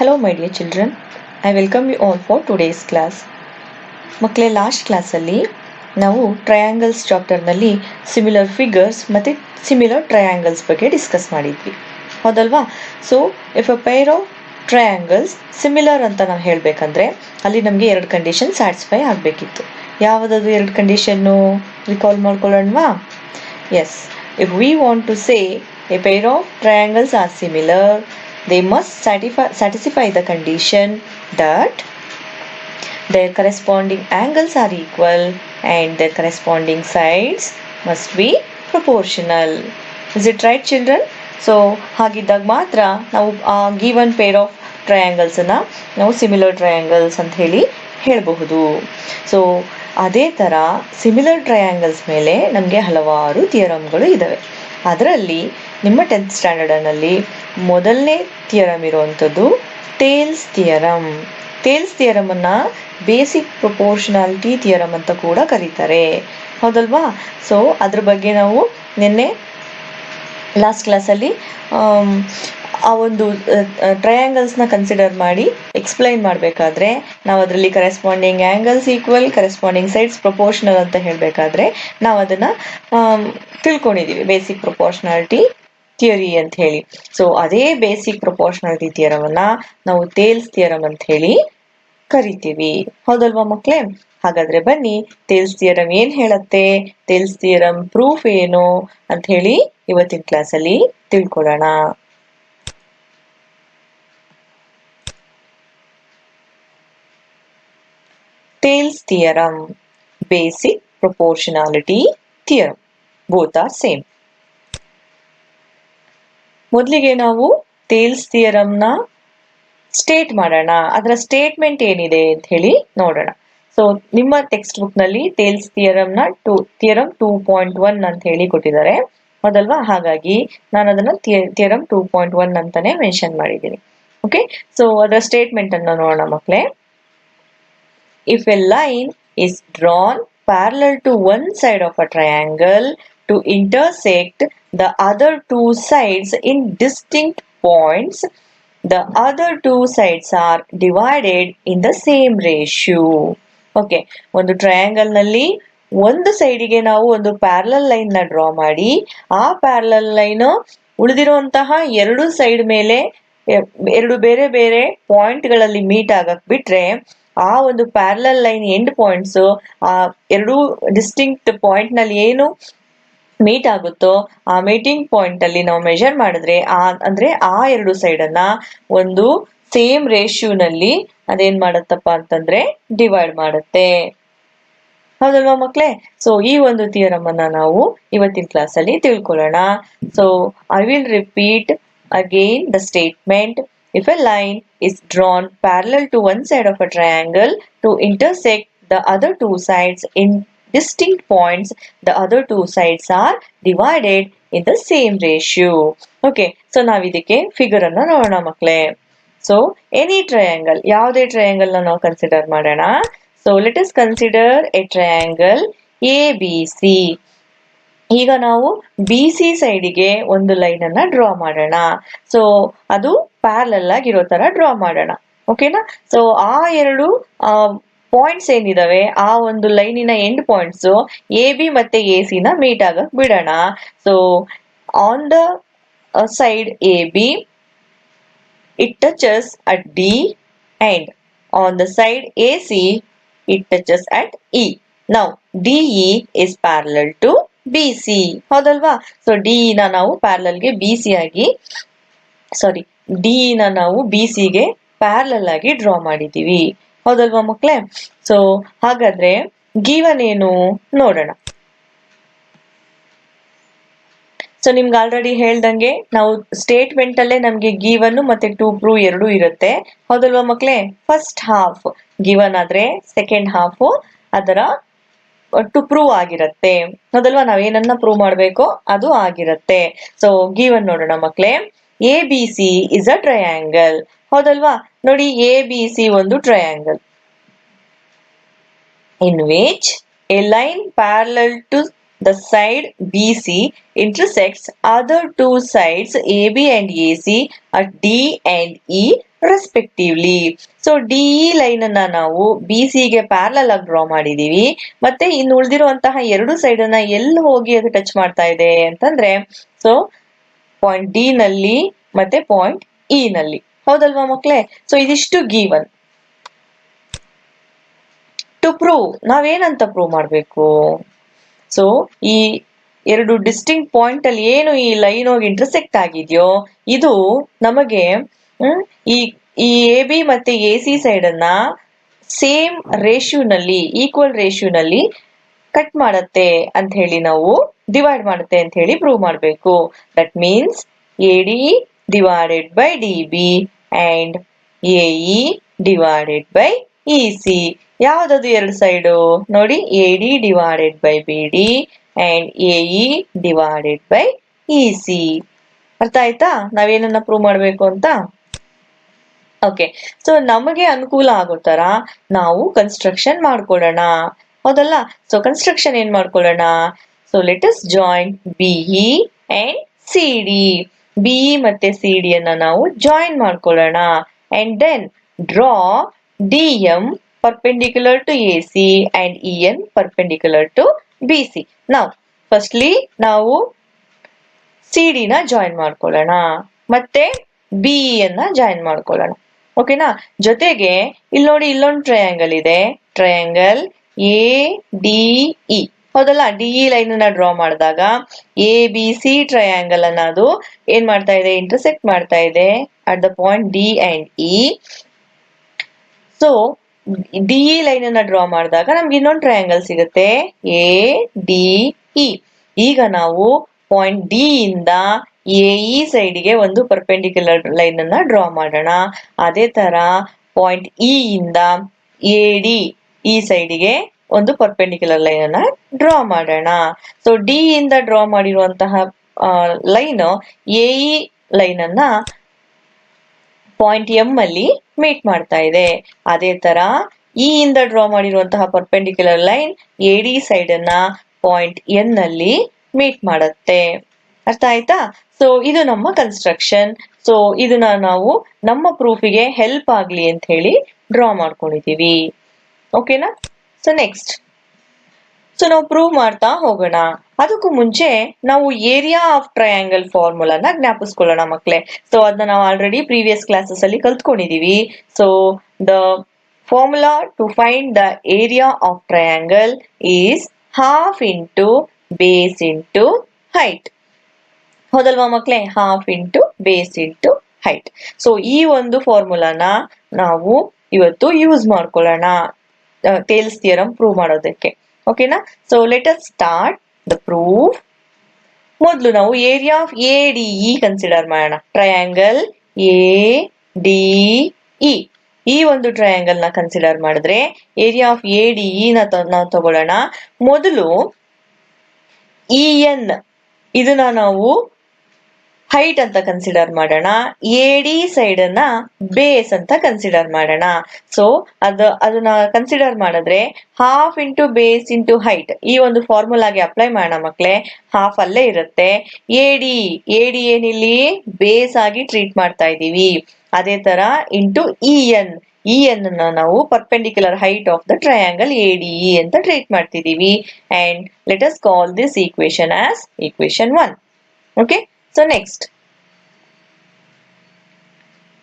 Hello my dear children, I welcome you all for today's class. ಮಕ್ಕಳೇ last ಕ್ಲಾಸಲ್ಲಿ ನಾವು triangles ಚಾಪ್ಟರ್ನಲ್ಲಿ similar figures ಮತ್ತು ಸಿಮಿಲರ್ ಟ್ರಯಾಂಗಲ್ಸ್ ಬಗ್ಗೆ ಡಿಸ್ಕಸ್ ಮಾಡಿದ್ವಿ ಹೌದಲ್ವಾ. So if a pair of triangles similar ಅಂತ ನಾವು ಹೇಳಬೇಕಂದ್ರೆ ಅಲ್ಲಿ ನಮಗೆ ಎರಡು ಕಂಡೀಷನ್ ಸ್ಯಾಟಿಸ್ಫೈ ಆಗಬೇಕಿತ್ತು. ಯಾವುದದು ಎರಡು ಕಂಡೀಷನ್ನು ರಿಕಾಲ್ ಮಾಡ್ಕೊಳ್ಳೋಣವಾ? Yes, if we want to say a pair of triangles are similar, they must satisfy the condition that their corresponding angles are equal and their corresponding sides must be proportional. Is it right children? So ಹಾಗಿದ್ದಾಗ ಮಾತ್ರ ನಾವು ಆ given pair of ಟ್ರಯಾಂಗಲ್ಸನ್ನು ನಾವು similar triangles ಅಂತ ಹೇಳಬಹುದು. So ಅದೇ ಥರ similar triangles ಮೇಲೆ ನಮಗೆ ಹಲವಾರು ಥಿಯರಮ್ಗಳು ಇದ್ದಾವೆ. ಅದರಲ್ಲಿ ನಿಮ್ಮ 10th ಸ್ಟ್ಯಾಂಡರ್ಡ್ನಲ್ಲಿ ಮೊದಲನೇ ಥಿಯರಮ್ ಇರುವಂಥದ್ದು ಟೇಲ್ಸ್ ಥಿಯರಮ್. ಟೇಲ್ಸ್ ಥಿಯರಮನ್ನು ಬೇಸಿಕ್ ಪ್ರೊಪೋರ್ಷನಾಲಿಟಿ ಥಿಯರಮ್ ಅಂತ ಕೂಡ ಕರೀತಾರೆ, ಹೌದಲ್ವಾ. ಸೊ ಅದ್ರ ಬಗ್ಗೆ ನಾವು ನಿನ್ನೆ ಲಾಸ್ಟ್ ಕ್ಲಾಸಲ್ಲಿ ಆ ಒಂದು ಟ್ರಯಾಂಗಲ್ಸ್ನ ಕನ್ಸಿಡರ್ ಮಾಡಿ ಎಕ್ಸ್ಪ್ಲೈನ್ ಮಾಡಬೇಕಾದ್ರೆ ನಾವು ಅದರಲ್ಲಿ corresponding angles equal, corresponding sides proportional ಅಂತ ಹೇಳಬೇಕಾದ್ರೆ ನಾವು ಅದನ್ನು ತಿಳ್ಕೊಂಡಿದ್ದೀವಿ, ಬೇಸಿಕ್ ಪ್ರೊಪೋರ್ಷನಾಲಿಟಿ ಥಿಯರಿ ಅಂತ ಹೇಳಿ. ಸೊ ಅದೇ ಬೇಸಿಕ್ ಪ್ರೊಪೋರ್ಷನಾಲಿಟಿ ಥಿಯರಮನ್ನು ನಾವು ಟೇಲ್ಸ್ ಥಿಯರಮ್ ಅಂತ ಹೇಳಿ ಕರಿತೀವಿ, ಹೌದಲ್ವಾ ಮಕ್ಕಳೇ. ಹಾಗಾದ್ರೆ ಬನ್ನಿ, ಟೇಲ್ಸ್ ಥಿಯರಮ್ ಏನ್ ಹೇಳತ್ತೆ, ಟೇಲ್ಸ್ ಥಿಯರಮ್ ಪ್ರೂಫ್ ಏನು ಅಂತ ಹೇಳಿ ಇವತ್ತಿನ ಕ್ಲಾಸಲ್ಲಿ ತಿಳ್ಕೊಳ್ಳೋಣ. Thales theorem, basic proportionality theorem, both are same. ಮೊದಲಿಗೆ ನಾವು ಟೇಲ್ಸ್ ಥಿಯರಮ್ನ ಸ್ಟೇಟ್ ಮಾಡೋಣ, ಅದರ ಸ್ಟೇಟ್ಮೆಂಟ್ ಏನಿದೆ ಅಂತ ಹೇಳಿ ನೋಡೋಣ. ಸೊ ನಿಮ್ಮ ಟೆಕ್ಸ್ಟ್ ಬುಕ್ ನಲ್ಲಿ ಟೇಲ್ಸ್ ಥಿಯರಮ್ನ ಥಿಯರಮ್ 2.1 ಅಂತ ಹೇಳಿ ಕೊಟ್ಟಿದ್ದಾರೆ, ಹೌದಲ್ವಾ. ಹಾಗಾಗಿ ನಾನು ಅದನ್ನ ಥಿಯರಮ್ 2.1 ಅಂತಾನೆ ಮೆನ್ಷನ್ ಮಾಡಿದ್ದೀನಿ. ಓಕೆ, ಸೊ ಅದರ ಸ್ಟೇಟ್ಮೆಂಟ್ ಅನ್ನು ನೋಡೋಣ ಮಕ್ಕಳೇ. If A line is drawn parallel to one side of a triangle to intersect the other two sides in distinct points, the other two sides are divided in the same ratio. Okay, ಒಂದು triangle ನಲ್ಲಿ ಒಂದು ಸೈಡಿಗೆ ನಾವು ಒಂದು parallel line ನ draw ಮಾಡಿ ಆ parallel line ಉಳಿದಿರುವಂತಹ ಎರಡು ಸೈಡ್ ಮೇಲೆ ಎರಡು ಬೇರೆ ಬೇರೆ ಪಾಯಿಂಟ್ ಗಳಲ್ಲಿ ಮೀಟ್ ಆಗಕ್ ಬಿಟ್ರೆ ಆ ಒಂದು ಪ್ಯಾರಲಲ್ ಲೈನ್ ಎಂಡ್ ಪಾಯಿಂಟ್ಸ್ ಆ ಎರಡು ಡಿಸ್ಟಿಂಕ್ಟ್ ಪಾಯಿಂಟ್ ನಲ್ಲಿ ಏನು ಮೀಟ್ ಆಗುತ್ತೋ ಆ ಮೀಟಿಂಗ್ ಪಾಯಿಂಟ್ ಅಲ್ಲಿ ನಾವು ಮೆಜರ್ ಮಾಡಿದ್ರೆ ಅಂದ್ರೆ ಆ ಎರಡು ಸೈಡ್ ಅನ್ನ ಒಂದು ಸೇಮ್ ರೇಷ್ಯೂನಲ್ಲಿ ಅದೇನ್ ಮಾಡತ್ತಪ್ಪ ಅಂತಂದ್ರೆ ಡಿವೈಡ್ ಮಾಡುತ್ತೆ, ಹೌದಲ್ವಾ ಮಕ್ಕಳೇ. ಸೊ ಈ ಒಂದು ಥಿಯರಮ್ ಅನ್ನ ನಾವು ಇವತ್ತಿನ ಕ್ಲಾಸ್ ಅಲ್ಲಿ ತಿಳ್ಕೊಳ್ಳೋಣ. So I will repeat again the statement. If a line is drawn parallel to one side of a triangle to intersect the other two sides in distinct points, the other two sides are divided in the same ratio. Okay, so ನಾವು ಇದಕ್ಕೆ figure ಅನ್ನು ನೋಡೋಣ ಮಕ್ಕಳೇ. So any triangle, ಯಾವುದೇ triangle ನಾವು consider ಮಾಡೋಣ. So let us consider A triangle ABC. ಈಗ ನಾವು ಬಿ ಸಿ ಸೈಡಿಗೆ ಒಂದು ಲೈನ್ ಅನ್ನ ಡ್ರಾ ಮಾಡೋಣ. ಸೊ ಅದು ಪ್ಯಾರಲಲ್ ಆಗಿರೋ ತರ ಡ್ರಾ ಮಾಡೋಣ, ಓಕೆನಾ. ಸೊ ಆ ಎರಡು ಪಾಯಿಂಟ್ಸ್ ಏನಿದಾವೆ ಆ ಒಂದು ಲೈನಿನ ಎಂಡ್ ಪಾಯಿಂಟ್ಸ್ ಎ ಬಿ ಮತ್ತೆ ಎ ಸಿ ನ ಮೀಟ್ ಆಗಕ್ ಬಿಡೋಣ. So on the side A B it touches at D and on the side AC it touches at E. Now DE is parallel to BC, ಹೌದಲ್ವಾ. So D ನ ನಾವು parallel ಗೆ BC ಆಗಿ D ನ ನಾವು BC ಗೆ parallel ಆಗಿ draw ಮಾಡಿದೀವಿ, ಹೌದಲ್ವಾ ಮಕ್ಕಳೇ. ಸೊ ಹಾಗಾದ್ರೆ ಗಿವನ್ ಏನು ನೋಡೋಣ. ಸೊ ನಿಮ್ಗೆ ಆಲ್ರೆಡಿ ಹೇಳ್ದಂಗೆ ನಾವು ಸ್ಟೇಟ್ಮೆಂಟ್ ಅಲ್ಲೇ ನಮ್ಗೆ ಗಿವನ್ ಮತ್ತೆ ಟು ಪ್ರೂವ್ ಎರಡೂ ಇರುತ್ತೆ, ಹೌದಲ್ವಾ ಮಕ್ಕಳೇ. ಫಸ್ಟ್ ಹಾಫ್ ಗಿವನ್ ಆದ್ರೆ ಸೆಕೆಂಡ್ ಹಾಫ್ ಅದರ ಟು ಪ್ರೂವ್ ಆಗಿರತ್ತೆ, ಹೌದಲ್ವಾ. ನಾವೇನನ್ನ ಪ್ರೂವ್ ಮಾಡ್ಬೇಕೋ ಅದು ಆಗಿರತ್ತೆ. ಸೊ ಗಿವನ್ ನೋಡೋಣ ಮಕ್ಕಳೇ. A B C is a triangle, ಹೌದಲ್ವಾ. ನೋಡಿ ಎ ಬಿ ಸಿ ಒಂದು triangle in which a line parallel to the side BC intersects other two sides AB and AC at D and E respectively. So DE line ಅನ್ನ ನಾವು B C ಗೆ parallel ಆಗಿ draw ಮಾಡಿದೀವಿ. ಮತ್ತೆ ಇನ್ನು ಉಳಿದಿರುವಂತಹ ಎರಡು side ಅನ್ನ ಎಲ್ಲಿ ಹೋಗಿ ಅದು ಟಚ್ ಮಾಡ್ತಾ ಇದೆ ಅಂತಂದ್ರೆ, ಸೊ ಪಾಯಿಂಟ್ ಡಿ ನಲ್ಲಿ ಮತ್ತೆ ಪಾಯಿಂಟ್ ಇ ನಲ್ಲಿ. ಹೌದಲ್ವಾ ಮಕ್ಳೇ? ಸೊ ಇದಿಷ್ಟು ಗಿವನ್. ಟು ಪ್ರೂವ್ ನಾವೇನಂತ ಪ್ರೂವ್ ಮಾಡ್ಬೇಕು? ಸೊ ಈ ಎರಡು ಡಿಸ್ಟಿಂಕ್ಟ್ ಪಾಯಿಂಟ್ ಅಲ್ಲಿ ಏನು ಈ ಲೈನ್ ಹೋಗಿ ಇಂಟರ್ಸೆಕ್ಟ್ ಆಗಿದೆಯೋ ಇದು ನಮಗೆ ಈ ಈ ಎ ಬಿ ಮತ್ತೆ ಎ ಸಿ ಸೈಡ್ ಅನ್ನ ಸೇಮ್ ರೇಷ್ಯೂನಲ್ಲಿ, ಈಕ್ವಲ್ ರೇಷ್ಯೂನಲ್ಲಿ ಕಟ್ ಮಾಡತ್ತೆ ಅಂತ ಹೇಳಿ ನಾವು ಡಿವೈಡ್ ಮಾಡುತ್ತೆ ಅಂತ ಹೇಳಿ ಪ್ರೂವ್ ಮಾಡಬೇಕು. That means A D divided by D B and A E divided by E C. ಯಾವ್ದದು ಎರಡು ಸೈಡು ನೋಡಿ, A D divided by B D and A E divided by E C. ಅರ್ಥ ಆಯ್ತಾ ನಾವೇನನ್ನ prove ಮಾಡ್ಬೇಕು ಅಂತ? Okay, so ನಮಗೆ ಅನುಕೂಲ ಆಗೋ ತರ ನಾವು ಕನ್ಸ್ಟ್ರಕ್ಷನ್ ಮಾಡ್ಕೊಳ್ಳೋಣ. ಹೌದಲ್ಲ? ಸೊ ಕನ್ಸ್ಟ್ರಕ್ಷನ್ ಏನ್ ಮಾಡ್ಕೊಳ್ಳೋಣ? So let us join BE and C D. BE ಮತ್ತೆ ಸಿ ಡಿ ಅನ್ನ ನಾವು ಜಾಯಿನ್ ಮಾಡ್ಕೊಳ್ಳೋಣ. And then draw D M perpendicular to A C and E N perpendicular to B C. ನಾವು firstly ನಾವು C D ನ join ಮಾಡ್ಕೊಳ್ಳೋಣ, ಮತ್ತೆ BE ಅನ್ನ ಜಾಯಿನ್ ಮಾಡ್ಕೊಳ್ಳೋಣ. ಓಕೆನಾ? ಜೊತೆಗೆ ಇಲ್ಲಿ ನೋಡಿ, ಇಲ್ಲೊಂದು ಟ್ರಯಾಂಗಲ್ ಇದೆ, ಟ್ರಯಾಂಗಲ್ ಎ ಡಿ ಇ. ಹೌದಲ್ಲ? ಡಿಇ ಲೈನ್ ಅನ್ನ ಡ್ರಾ ಮಾಡಿದಾಗ ಎ ಬಿ ಸಿ ಟ್ರಯಾಂಗಲ್ ಅನ್ನ ಅದು ಏನ್ ಮಾಡ್ತಾ ಇದೆ? ಇಂಟರ್ಸೆಕ್ಟ್ ಮಾಡ್ತಾ ಇದೆ at the point D and E. So DE line ಅನ್ನ ಡ್ರಾ ಮಾಡಿದಾಗ ನಮ್ಗೆ ಇನ್ನೊಂದು ಟ್ರಯಾಂಗಲ್ ಸಿಗುತ್ತೆ, ಎ ಡಿ ಇ. ಈಗ ನಾವು ಪಾಯಿಂಟ್ ಡಿ ಇಂದ ಎ ಇ ಸೈಡ್ಗೆ ಒಂದು ಪರ್ಪೆಂಡಿಕ್ಯುಲರ್ ಲೈನ್ ಅನ್ನ ಡ್ರಾ ಮಾಡೋಣ. ಅದೇ ತರ ಪಾಯಿಂಟ್ ಇ ಇಂದ ಎ ಡಿ ಈ ಸೈಡ್ಗೆ ಒಂದು ಪರ್ಪೆಂಡಿಕ್ಯುಲರ್ ಲೈನ್ ಅನ್ನ ಡ್ರಾ ಮಾಡೋಣ. ಸೊ ಡಿ ಇಂದ ಡ್ರಾ ಮಾಡಿರುವಂತಹ ಲೈನ್ ಎ ಇ ಲೈನ್ ಅನ್ನ ಪಾಯಿಂಟ್ ಎಂ ಅಲ್ಲಿ ಮೀಟ್ ಮಾಡ್ತಾ ಇದೆ. ಅದೇ ತರ ಇ ಇಂದ ಡ್ರಾ ಮಾಡಿರುವಂತಹ perpendicular line A D side ಅನ್ನ ಪಾಯಿಂಟ್ ಎನ್ ನಲ್ಲಿ ಮೀಟ್ ಮಾಡುತ್ತೆ. ಅರ್ಥ ಆಯ್ತಾ? ಸೊ ಇದು ನಮ್ಮ ಕನ್ಸ್ಟ್ರಕ್ಷನ್. ಸೊ ಇದನ್ನ ನಾವು ನಮ್ಮ ಪ್ರೂಫಿಗೆ ಹೆಲ್ಪ್ ಆಗ್ಲಿ ಅಂತ ಹೇಳಿ ಡ್ರಾ ಮಾಡ್ಕೊಂಡಿದೀವಿ. ಓಕೆನಾ? ಸೊ ನೆಕ್ಸ್ಟ್, ಸೊ ನಾವು ಪ್ರೂವ್ ಮಾಡ್ತಾ ಹೋಗೋಣ. ಅದಕ್ಕೂ ಮುಂಚೆ ನಾವು ಏರಿಯಾ ಆಫ್ ಟ್ರಯಾಂಗಲ್ ಫಾರ್ಮುಲಾನ ಜ್ಞಾಪಿಸ್ಕೊಳ್ಳೋಣ ಮಕ್ಕಳೇ. ಸೊ ಅದನ್ನ ನಾವು ಆಲ್ರೆಡಿ ಪ್ರೀವಿಯಸ್ ಕ್ಲಾಸಸ್ ಅಲ್ಲಿ ಕಲ್ತ್ಕೊಂಡಿದೀವಿ. So the formula to find the area of triangle is half into base into height. ಹೌದಲ್ವಾ ಮಕ್ಕಳೇ? Half into base into height. So ಈ ಒಂದು ಫಾರ್ಮುಲಾನ ನಾವು ಇವತ್ತು ಯೂಸ್ ಮಾಡ್ಕೊಳ್ಳೋಣ ಟೇಲ್ಸ್ ಥಿಯರಂ ಪ್ರೂವ್ ಮಾಡೋದಕ್ಕೆ. ಓಕೆನಾ? So let us start the proof. ಮೊದಲು ನಾವು area of A D E consider ಮಾಡೋಣ. ಟ್ರಯಾಂಗಲ್ ಎ ಡಿ ಇ, ಈ ಒಂದು ಟ್ರಯಾಂಗಲ್ ನ ಕನ್ಸಿಡರ್ ಮಾಡಿದ್ರೆ area of A D E ನಾವು ತಗೊಳ್ಳೋಣ. ಮೊದಲು ಇ ಎನ್ ಇದನ್ನ ನಾವು ಹೈಟ್ ಅಂತ ಕನ್ಸಿಡರ್ ಮಾಡೋಣ. ಎ ಡಿ ಸೈಡ್ ಅನ್ನ ಬೇಸ್ ಅಂತ ಕನ್ಸಿಡರ್ ಮಾಡೋಣ. ಸೊ ಅದನ್ನ ಕನ್ಸಿಡರ್ ಮಾಡಿದ್ರೆ half into base into height ಈ ಒಂದು ಫಾರ್ಮುಲಾಗೆ ಅಪ್ಲೈ ಮಾಡೋಣ ಮಕ್ಕಳೇ. ಹಾಫ್ ಅಲ್ಲೇ ಇರುತ್ತೆ. ಎ ಡಿ ಏನಿಲ್ಲಿ ಬೇಸ್ ಆಗಿ ಟ್ರೀಟ್ ಮಾಡ್ತಾ ಇದ್ದೀವಿ. ಅದೇ ತರ ಇಂಟು ಇ ಎನ್ ಅನ್ನ ನಾವು perpendicular height of the triangle A D E ಅಂತ ಟ್ರೀಟ್ ಮಾಡ್ತಿದೀವಿ. And let us call this equation as equation 1. Okay, so next,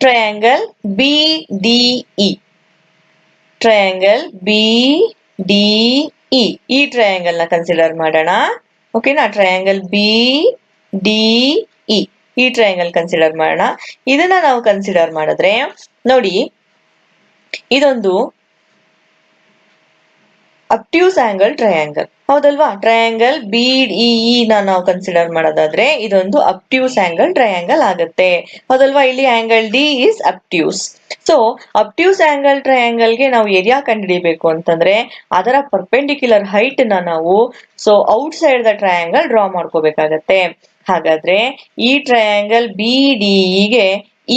triangle BDE. Triangle BDE. ಈ ಟ್ರಯಾಂಗಲ್ ನ ಕನ್ಸಿಡರ್ ಮಾಡೋಣ. ಓಕೆನಾ? ಟ್ರಯಾಂಗಲ್ BDE ಈ triangle consider ಮಾಡೋಣ. ಇದನ್ನ ನಾವು ಕನ್ಸಿಡರ್ ಮಾಡಿದ್ರೆ ನೋಡಿ, ಇದೊಂದು ಅಬ್ಟ್ಯೂಸ್ ಆಂಗಲ್ ಟ್ರಯಾಂಗಲ್. ಹೌದಲ್ವಾ? ಟ್ರಯಾಂಗಲ್ ಬಿಇಇ ನಾವು ಕನ್ಸಿಡರ್ ಮಾಡೋದಾದ್ರೆ ಇದೊಂದು ಅಬ್ಟ್ಯೂಸ್ ಆಂಗಲ್ ಟ್ರಯಾಂಗಲ್ ಆಗುತ್ತೆ. ಹೌದಲ್ವಾ? ಇಲ್ಲಿ angle D is obtuse. So obtuse angle ಟ್ರಯಾಂಗಲ್ಗೆ ನಾವು ಏರಿಯಾ ಕಂಡುಹಿಡಿಬೇಕು ಅಂತಂದ್ರೆ ಅದರ ಪರ್ಪೆಂಡಿಕ್ಯುಲರ್ ಹೈಟ್ ನ ನಾವು outside the triangle draw ಮಾಡ್ಕೋಬೇಕಾಗತ್ತೆ. ಹಾಗಾದ್ರೆ ಈ ಟ್ರಯಾಂಗಲ್ ಬಿಡಿಇಗೆ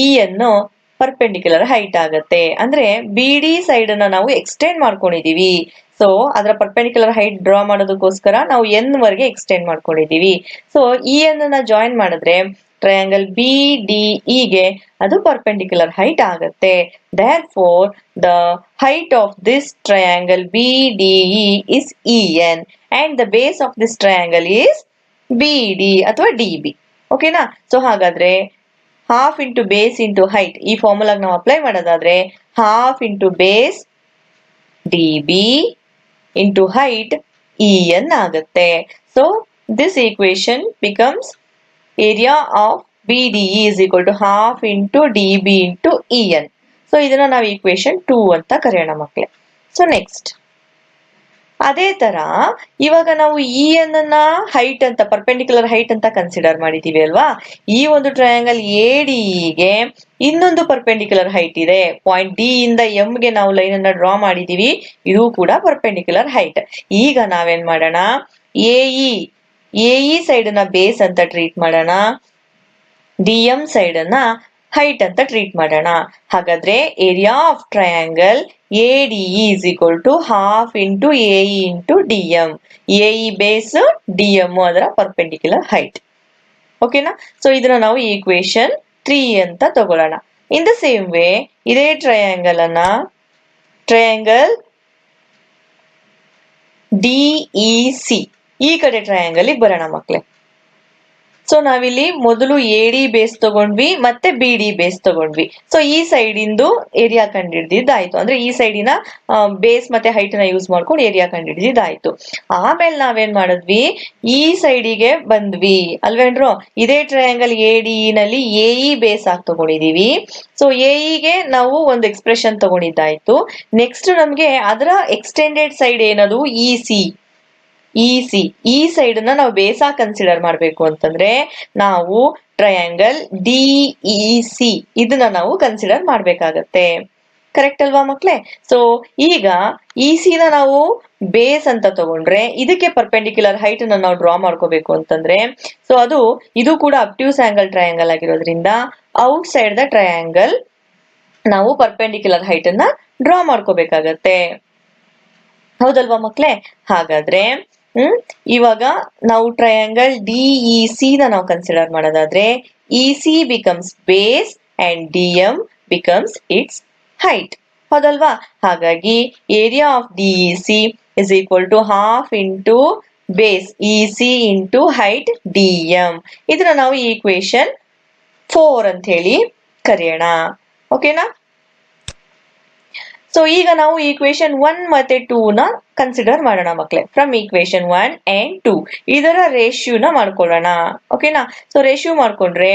ಇ ಅನ್ನು ಪರ್ಪೆಂಡಿಕ್ಯುಲರ್ ಹೈಟ್ ಆಗತ್ತೆ. ಅಂದ್ರೆ ಬಿಡಿ ಸೈಡ್ ಅನ್ನ ನಾವು ಎಕ್ಸ್ಟೆಂಡ್ ಮಾಡ್ಕೊಂಡಿದೀವಿ. ಸೊ ಅದರ ಪರ್ಪೆಂಡಿಕ್ಯುಲರ್ ಹೈಟ್ ಡ್ರಾ ಮಾಡೋದಕ್ಕೋಸ್ಕರ ನಾವು ಎನ್ ವರೆಗೆ ಎಕ್ಸ್ಟೆಂಡ್ ಮಾಡ್ಕೊಂಡಿದೀವಿ. ಸೊ ಇ ಅನ್ನ ಜಾಯಿನ್ ಮಾಡಿದ್ರೆ ಟ್ರಯಾಂಗಲ್ BDE ಗೆ ಅದು ಪರ್ಪೆಂಡಿಕ್ಯುಲರ್ ಹೈಟ್ ಆಗುತ್ತೆ. Therefore, the height of this triangle BDE is EN and the base of this triangle is BD ಅಥವಾ DB. ಓಕೆನಾ? ಸೊ ಹಾಗಾದ್ರೆ half into base into height ಈ ಫಾರ್ಮುಲಾಗ ನಾವು ಅಪ್ಲೈ ಮಾಡೋದಾದ್ರೆ half into base DB into height EN ಆಗುತ್ತೆ. So this equation becomes area of BDE is equal to half into DB into EN. So ಇದನ್ನ ನಾವು equation 2 ಅಂತ ಕರೆಯೋಣ ಮಕ್ಕಳೇ. ಸೊ ನೆಕ್ಸ್ಟ್ ಅದೇ ತರ ಇವಾಗ ನಾವು EN ಅನ್ನ ಹೈಟ್ ಅಂತ ಪರ್ಪೆಂಡಿಕ್ಯುಲರ್ ಹೈಟ್ ಅಂತ ಕನ್ಸಿಡರ್ ಮಾಡಿದೀವಿ ಅಲ್ವಾ. ಈ ಒಂದು ಟ್ರಯಾಂಗಲ್ ADE ಗೆ ಇನ್ನೊಂದು ಪರ್ಪೆಂಡಿಕ್ಯುಲರ್ ಹೈಟ್ ಇದೆ. ಪಾಯಿಂಟ್ D ಇಂದ M ಗೆ ನಾವು ಲೈನ್ ಅನ್ನ ಡ್ರಾ ಮಾಡಿದೀವಿ. ಇದು ಕೂಡ ಪರ್ಪೆಂಡಿಕ್ಯುಲರ್ ಹೈಟ್. ಈಗ ನಾವೇನ್ ಮಾಡೋಣ, AE ಸೈಡ್ ನ ಬೇಸ್ ಅಂತ ಟ್ರೀಟ್ ಮಾಡೋಣ, DM ಸೈಡ್ ಅನ್ನ ಹೈಟ್ ಅಂತ ಟ್ರೀಟ್ ಮಾಡೋಣ. ಹಾಗಾದ್ರೆ area of triangle ADE is equal to half into AE into DM. AE base, DM ಅದರ ಪರ್ಪೆಂಡಿಕ್ಯುಲರ್ ಹೈಟ್. ಓಕೆನಾ? ಸೊ ಇದನ್ನ ನಾವು ಈಕ್ವೇಶನ್ 3 ಅಂತ ತಗೊಳ್ಳೋಣ. ಇನ್ ದ ಸೇಮ್ ವೇ ಇದೇ ಟ್ರಯಾಂಗಲ್ DEC ಈ ಕಡೆ ಟ್ರಯಾಂಗಲ್ ಬರೋಣ ಮಕ್ಕಳೇ. ಸೊ ನಾವಿಲ್ಲಿ ಮೊದಲು AD ಬೇಸ್ ತಗೊಂಡ್ವಿ ಮತ್ತೆ BD ಬೇಸ್ ತಗೊಂಡ್ವಿ. ಸೊ ಈ ಸೈಡ್ ಇಂದು ಏರಿಯಾ ಕಂಡಿಡ್ದಿದ್ದಾಯ್ತು. ಅಂದ್ರೆ ಈ ಸೈಡಿನ ಬೇಸ್ ಮತ್ತೆ ಹೈಟ್ ನ ಯೂಸ್ ಮಾಡ್ಕೊಂಡು ಏರಿಯಾ ಕಂಡಿಡ್ದಿದ್ದಾಯ್ತು. ಆಮೇಲೆ ನಾವೇನ್ ಮಾಡಿದ್ವಿ, ಈ ಸೈಡಿಗೆ ಬಂದ್ವಿ ಅಲ್ವೇನ್ರು. ಇದೇ ಟ್ರಯಾಂಗಲ್ ADE ನಲ್ಲಿ AE ಬೇಸ್ ಆಗಿ ತಗೊಂಡಿದೀವಿ. ಸೊ AE ಗೆ ನಾವು ಒಂದು ಎಕ್ಸ್ಪ್ರೆಷನ್ ತಗೊಂಡಿದ್ದಾಯ್ತು. ನೆಕ್ಸ್ಟ್ ನಮ್ಗೆ ಅದರ ಎಕ್ಸ್ಟೆಂಡೆಡ್ ಸೈಡ್ ಏನದು EC. ಈ ಸೈಡ್ ನ ನಾವು ಬೇಸ್ ಆಗಿ ಕನ್ಸಿಡರ್ ಮಾಡ್ಬೇಕು ಅಂತಂದ್ರೆ ನಾವು ಟ್ರಯಾಂಗಲ್ DEC ಇದನ್ನ ನಾವು ಕನ್ಸಿಡರ್ ಮಾಡ್ಬೇಕಾಗತ್ತೆ. ಕರೆಕ್ಟ್ ಅಲ್ವಾ ಮಕ್ಳೇ? ಸೊ ಈಗ EC ನ ನಾವು ಬೇಸ್ ಅಂತ ತಗೊಂಡ್ರೆ ಇದಕ್ಕೆ ಪರ್ಪೆಂಡಿಕ್ಯುಲರ್ ಹೈಟ್ ಅನ್ನ ನಾವು ಡ್ರಾ ಮಾಡ್ಕೋಬೇಕು ಅಂತಂದ್ರೆ ಸೊ ಇದು ಕೂಡ ಅಬ್ಟ್ಯೂಸ್ ಆಂಗಲ್ ಟ್ರಯಾಂಗಲ್ ಆಗಿರೋದ್ರಿಂದ ಔಟ್ ಸೈಡ್ ದ ಟ್ರಯಾಂಗಲ್ ನಾವು ಪರ್ಪೆಂಡಿಕ್ಯುಲರ್ ಹೈಟ್ ಅನ್ನ ಡ್ರಾ ಮಾಡ್ಕೋಬೇಕಾಗತ್ತೆ. ಹೌದಲ್ವಾ ಮಕ್ಳೇ? ಹಾಗಾದ್ರೆ ಇವಾಗ ನಾವು ಟ್ರಯಾಂಗಲ್ DEC ನ ನಾವು ಕನ್ಸಿಡರ್ ಮಾಡೋದಾದ್ರೆ EC becomes base and DM becomes its height. ಹೌದಲ್ವಾ? ಹಾಗಾಗಿ area of DEC is equal to half into base EC into height DM. ಇದನ್ನ ನಾವು ಈಕ್ವೇಶನ್ 4 ಅಂತ ಹೇಳಿ ಕರೆಯೋಣ. ಓಕೆನಾ? ಸೊ ಈಗ ನಾವು ಈಕ್ವೇಶನ್ 1 ಮತ್ತೆ 2 ನ ಕನ್ಸಿಡರ್ ಮಾಡೋಣ ಮಕ್ಕಳೇ. ಫ್ರಮ್ ಈಕ್ವೇಶನ್ 1 and 2 ಇದರ ರೇಷ್ಯೂನ ಮಾಡ್ಕೊಳ್ಳೋಣ. ಓಕೆನಾ? ಸೊ ರೇಷ್ಯೂ ಮಾಡ್ಕೊಂಡ್ರೆ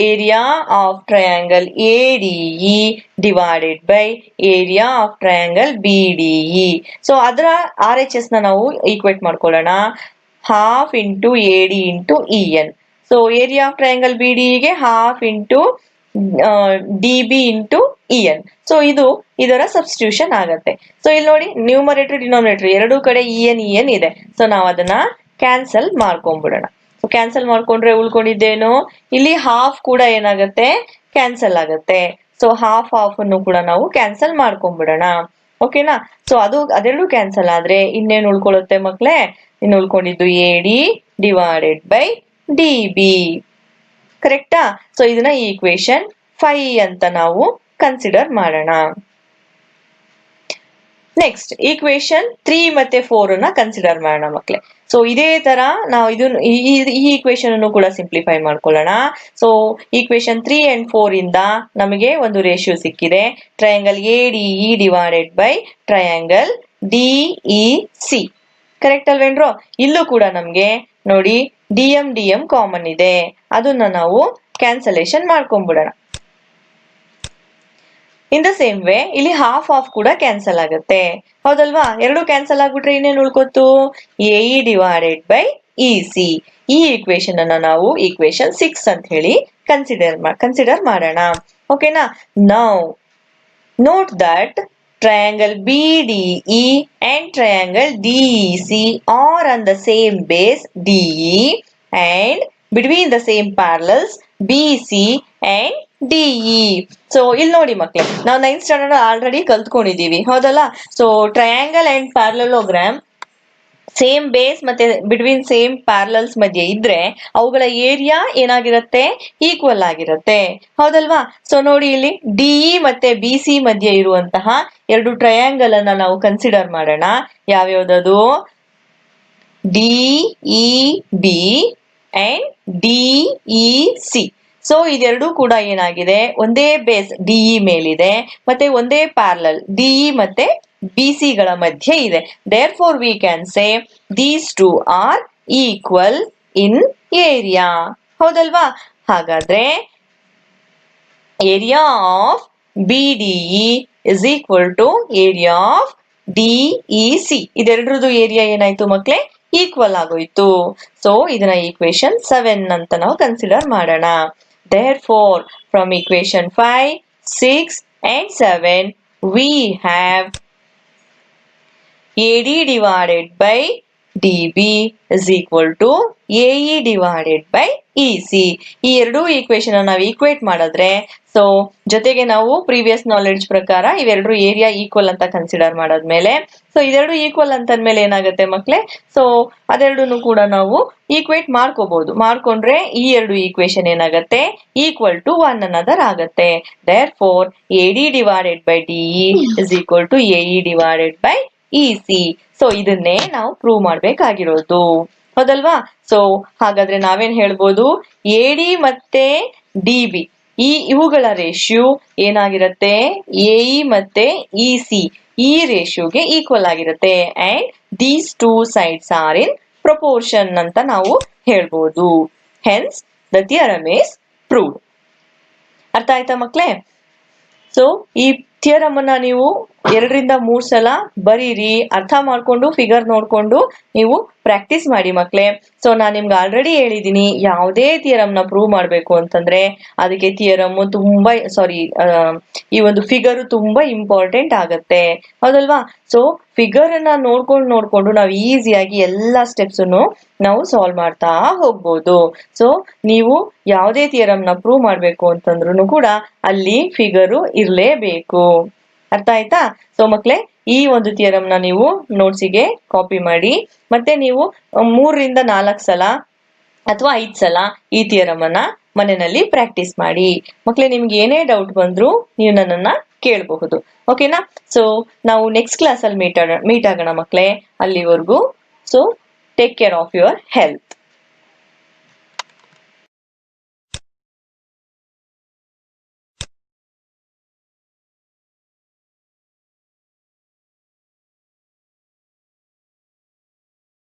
area of triangle ADE divided by area of triangle BDE. So ಅದರ RHS ನ ನಾವು ಈಕ್ವೇಟ್ ಮಾಡ್ಕೊಳ್ಳೋಣ. Half into AD into EN. So area of triangle BDE ಗೆ half into DB into EN. So ಇದರ substitution ಆಗತ್ತೆ. So ಇಲ್ಲಿ ನೋಡಿ numerator denominator ಎರಡೂ ಕಡೆ EN ಇದೆ. ಸೊ ನಾವು ಅದನ್ನ ಕ್ಯಾನ್ಸಲ್ ಮಾಡ್ಕೊಂಡ್ಬಿಡೋಣ. ಸೊ ಕ್ಯಾನ್ಸಲ್ ಮಾಡ್ಕೊಂಡ್ರೆ ಉಳ್ಕೊಂಡಿದ್ದೇನು, ಇಲ್ಲಿ ಹಾಫ್ ಕೂಡ ಏನಾಗತ್ತೆ, ಕ್ಯಾನ್ಸಲ್ ಆಗತ್ತೆ. ಸೊ ಹಾಫ್ ಅನ್ನು ಕೂಡ ನಾವು ಕ್ಯಾನ್ಸಲ್ ಮಾಡ್ಕೊಂಡ್ಬಿಡೋಣ. ಓಕೆನಾ? ಸೊ ಅದೆರಡು ಕ್ಯಾನ್ಸಲ್ ಆದ್ರೆ ಇನ್ನೇನು ಉಳ್ಕೊಳ್ಳುತ್ತೆ ಮಕ್ಳೇ, ಇನ್ನು ಉಳ್ಕೊಂಡಿದ್ದು AD ಡಿವೈಡೆಡ್ ಬೈ DB. ಕರೆಕ್ಟಾ? ಸೊ ಇದನ್ನ ಈಕ್ವೇಶನ್ 5 ಅಂತ ನಾವು ಕನ್ಸಿಡರ್ ಮಾಡೋಣ. ನೆಕ್ಸ್ಟ್ ಈಕ್ವೇಶನ್ 3 ಮತ್ತೆ 4 ನ ಕನ್ಸಿಡರ್ ಮಾಡೋಣ ಮಕ್ಳೇ. ಸೊ ಇದೇ ತರ ನಾವು ಈ ಈಕ್ವೇಶನ್ ಅನ್ನು ಕೂಡ ಸಿಂಪ್ಲಿಫೈ ಮಾಡ್ಕೊಳ್ಳೋಣ. ಸೊ ಈಕ್ವೇಶನ್ 3 and 4 ಇಂದ ನಮಗೆ ಒಂದು ರೇಷಿಯೋ ಸಿಕ್ಕಿದೆ, triangle ADE divided by triangle DEC. Correct ಅಲ್ವೇನ್ರು? ಇಲ್ಲೂ ಕೂಡ ನಮ್ಗೆ ನೋಡಿ DM ಕಾಮನ್ ಇದೆ, ಅದನ್ನ ನಾವು ಕ್ಯಾನ್ಸಲೇಷನ್ ಮಾಡ್ಕೊಂಡ್ಬಿಡೋಣ. ಇನ್ ದ ಸೇಮ್ ವೇ ಇಲ್ಲಿ ಹಾಫ್ ಕೂಡ ಕ್ಯಾನ್ಸಲ್ ಆಗುತ್ತೆ. ಹೌದಲ್ವಾ? ಎರಡು ಕ್ಯಾನ್ಸಲ್ ಆಗ್ಬಿಟ್ರೆ ಇನ್ನೇನು ಉಳ್ಕೋತು, AE ಡಿವೈಡೆಡ್ ಬೈ EC. ಈ ಈಕ್ವೇಶನ್ ಅನ್ನ ನಾವು ಈಕ್ವೇಶನ್ 6 ಅಂತ ಹೇಳಿ ಕನ್ಸಿಡರ್ ಮಾಡೋಣ. ಓಕೆನಾ? Now note that triangle BDE and triangle DEC are on the same base DE and between the same parallels BC and DE. So ಇಲ್ಲಿ ನೋಡಿ ಮಕ್ಕಳೇ, ನಾವು 9th ಸ್ಟ್ಯಾಂಡರ್ಡ್ ಆಲ್ರೆಡಿ ಕಲ್ತ್ಕೊಂಡಿದೀವಿ. ಹೌದಲ್ಲ? So triangle and parallelogram same base ಮತ್ತೆ between same parallels ಮಧ್ಯೆ ಇದ್ರೆ ಅವುಗಳ area ಏನಾಗಿರುತ್ತೆ, ಈಕ್ವಲ್ ಆಗಿರುತ್ತೆ. ಹೌದಲ್ವಾ? ಸೊ ನೋಡಿ ಇಲ್ಲಿ ಡಿಇ ಮತ್ತೆ ಬಿ ಸಿ ಮಧ್ಯೆ ಇರುವಂತಹ ಎರಡು ಟ್ರಯಾಂಗಲ್ ಅನ್ನ ನಾವು ಕನ್ಸಿಡರ್ ಮಾಡೋಣ. ಯಾವ್ಯಾವ್ದದು? D E B and D E C. So ಇದೆರಡೂ ಕೂಡ ಏನಾಗಿದೆ, ಒಂದೇ ಬೇಸ್ ಡಿಇ ಮೇಲಿದೆ ಮತ್ತೆ ಒಂದೇ ಪ್ಯಾರಲಲ್ ಡಿಇ ಮತ್ತೆ BC ಗಳ ಮಧ್ಯೆ ಇದೆ. Therefore we can say these two are equal in area. ಹೌದಲ್ವಾ? ಹಾಗಾದ್ರೆ area of BDE is equal to area of DEC. ಇದೆರಡರದು ಏರಿಯಾ ಏನಾಯ್ತು ಮಕ್ಳೇ? ಈಕ್ವಲ್ ಆಗೋಯ್ತು. ಸೊ ಇದನ್ನ ಈಕ್ವೇಶನ್ 7 ಅಂತ ನಾವು ಕನ್ಸಿಡರ್ ಮಾಡೋಣ. Therefore from equation 5, 6 and 7 we have AD divided by DB is equal to AE divided by EC. ಈ ಎರಡೂ ಈಕ್ವೇಶನ್ ನಾವು ಈಕ್ವೇಟ್ ಮಾಡಿದ್ರೆ, ಸೊ ಜೊತೆಗೆ ನಾವು ಪ್ರೀವಿಯಸ್ ನಾಲೆಡ್ಜ್ ಪ್ರಕಾರ ಇವೆರಡು ಏರಿಯಾ ಈಕ್ವಲ್ ಅಂತ ಕನ್ಸಿಡರ್ ಮಾಡಾದ್ಮೇಲೆ, ಸೊ ಇದೆರಡು ಈಕ್ವಲ್ ಅಂತಂದ್ಮೇಲೆ ಏನಾಗುತ್ತೆ ಮಕ್ಳೇ, ಸೊ ಅದೆರಡನ್ನು ಕೂಡ ನಾವು ಈಕ್ವೇಟ್ ಮಾಡ್ಕೋಬಹುದು. ಮಾಡ್ಕೊಂಡ್ರೆ ಈ ಎರಡು ಈಕ್ವೇಶನ್ ಏನಾಗುತ್ತೆ, ಈಕ್ವಲ್ ಟು ಒನ್ ಅನದರ್ ಆಗತ್ತೆ. Therefore AD divided by DE is equal to AE divided by EC. So ಇದನ್ನೇ ನಾವು ಪ್ರೂವ್ ಮಾಡ್ಬೇಕಾಗಿರೋದು. ಹೌದಲ್ವಾ? ಸೊ ಹಾಗಾದ್ರೆ ನಾವೇನ್ ಹೇಳ್ಬೋದು, ಎಡಿ ಮತ್ತೆ ಡಿಬಿ ಇವುಗಳ ರೇಷ್ಯೂ ಏನಾಗಿರುತ್ತೆ, ಎಇ ಮತ್ತೆ ಇಸಿ ಈ ರೇಷ್ಯೂಗೆ ಈಕ್ವಲ್ ಆಗಿರುತ್ತೆ. And these two sides are in proportion ಅಂತ ನಾವು ಹೇಳ್ಬೋದು. Hence the theorem is proved. ಅರ್ಥ ಆಯ್ತಾ ಮಕ್ಳೇ? ಸೊ ಈ ಥಿಯರಮ್ ಅನ್ನ ನೀವು 2-3 ಸಲ ಬರೀರಿ, ಅರ್ಥ ಮಾಡ್ಕೊಂಡು ಫಿಗರ್ ನೋಡ್ಕೊಂಡು ನೀವು ಪ್ರಾಕ್ಟೀಸ್ ಮಾಡಿ ಮಕ್ಳೇ. ಸೊ ನಾನು ನಿಮ್ಗೆ ಆಲ್ರೆಡಿ ಹೇಳಿದೀನಿ, ಯಾವುದೇ ಥಿಯರಮ್ ನ ಪ್ರೂವ್ ಮಾಡ್ಬೇಕು ಅಂತಂದ್ರೆ ಅದಕ್ಕೆ ಥಿಯರಮ್ ತುಂಬಾ ಈ ಒಂದು ಫಿಗರ್ ತುಂಬಾ ಇಂಪಾರ್ಟೆಂಟ್ ಆಗತ್ತೆ. ಹೌದಲ್ವಾ? ಸೊ ಫಿಗರ್ ಅನ್ನ ನೋಡ್ಕೊಂಡು ನಾವು ಈಸಿಯಾಗಿ ಎಲ್ಲಾ ಸ್ಟೆಪ್ಸ್ ನಾವು ಸಾಲ್ವ್ ಮಾಡ್ತಾ ಹೋಗ್ಬೋದು. ಸೊ ನೀವು ಯಾವುದೇ ಥಿಯರಮ್ ನ ಪ್ರೂವ್ ಮಾಡ್ಬೇಕು ಅಂತಂದ್ರೂ ಕೂಡ ಅಲ್ಲಿ ಫಿಗರು ಇರ್ಲೇಬೇಕು. ಅರ್ಥ ಆಯ್ತಾ? ಸೊ ಮಕ್ಳೇ, ಈ ಒಂದು ಥಿಯರಮ್ ನ ನೀವು ನೋಟ್ಸಿಗೆ ಕಾಪಿ ಮಾಡಿ ಮತ್ತೆ ನೀವು 3-4 ಸಲ ಅಥವಾ 5 ಸಲ ಈ ಥಿಯರಮ್ ಅನ್ನ ಮನೆಯಲ್ಲಿ ಪ್ರಾಕ್ಟೀಸ್ ಮಾಡಿ. ಮಕ್ಳೇ, ನಿಮ್ಗೆ ಏನೇ ಡೌಟ್ ಬಂದ್ರು ನೀವು ನನ್ನನ್ನ ಕೇಳಬಹುದು. ಓಕೆನಾ? ಸೊ ನಾವು ನೆಕ್ಸ್ಟ್ ಕ್ಲಾಸ್ ಅಲ್ಲಿ ಮೀಟ್ ಆಗೋಣ ಮಕ್ಳೇ. ಅಲ್ಲಿವರೆಗೂ so take care of your health.